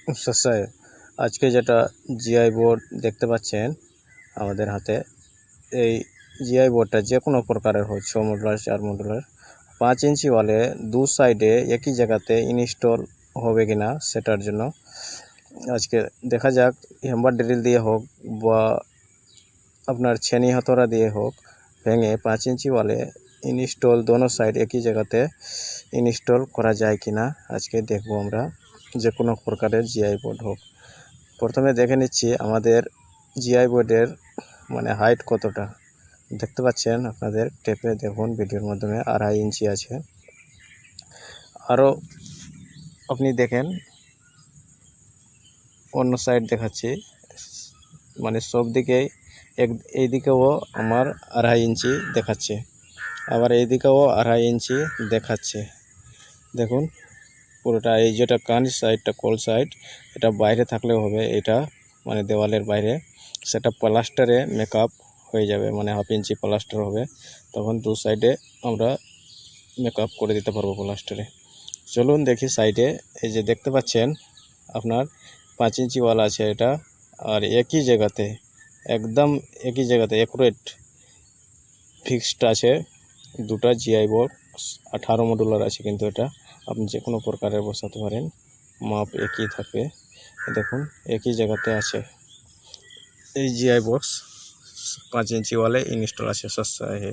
সস্তায় আজকে যেটা জিআই বোর্ড দেখতে পাচ্ছেন আমাদের হাতে, এই জিআই বোর্ডটা যে কোনো প্রকারের হয়, 6 মডুলার 4 মডুলার 5 ইঞ্চি ওয়ালে দু সাইডে একই জায়গাতে ইনস্টল হবে কিনা সেটার জন্য আজকে দেখা যাক। হ্যামার ড্রিল দিয়ে হোক বা আপনার छेनी হাতড়া দিয়ে হোক ভেঙে 5 ইঞ্চি ওয়ালে ইনস্টল দোনো সাইড একই জায়গাতে ইনস্টল করা যায় কিনা আজকে দেখব আমরা, যে কোনো প্রকারের জিআই বোর্ড হোক। প্রথমে দেখে নিচ্ছি আমাদের জিআই বোর্ডের মানে হাইট কতটা। দেখতে পাচ্ছেন আপনাদের টেপে দেখুন ভিডিওর মাধ্যমে 2.5 ইঞ্চি আছে। আরও আপনি দেখেন অন্য সাইড দেখাচ্ছি, মানে সব দিকেই এই দিকেও আমার 2.5 ইঞ্চি দেখাচ্ছে, আবার এই দিকেও 2.5 ইঞ্চি দেখাচ্ছে। দেখুন পুরোটা, এই যেটা কান সাইডটা কোল সাইড এটা বাইরে থাকলেও হবে, এটা মানে দেওয়ালের বাইরে, সেটা প্লাস্টারে মেকআপ হয়ে যাবে, মানে 1/2 ইঞ্চি প্লাস্টার হবে, তখন দু সাইডে আমরা মেকআপ করে দিতে পারবো প্লাস্টারে। চলুন দেখি সাইডে, এই যে দেখতে পাচ্ছেন আপনার 5 ইঞ্চি ওয়ালা আছে এটা, আর একই জায়গাতে একদম একই জায়গাতে অ্যাকুরেট ফিক্সড আছে দুটা জিআই বোর্ড। 18 মডুলার আছে, কিন্তু এটা আপনি যে কোনো প্রকারের বসাতে পারেন, মাপ একই থাকবে। দেখুন একই জায়গাতে আছে এই জিআই বক্স 5 इंची वाले इंस्टॉल আছে সস্তা है।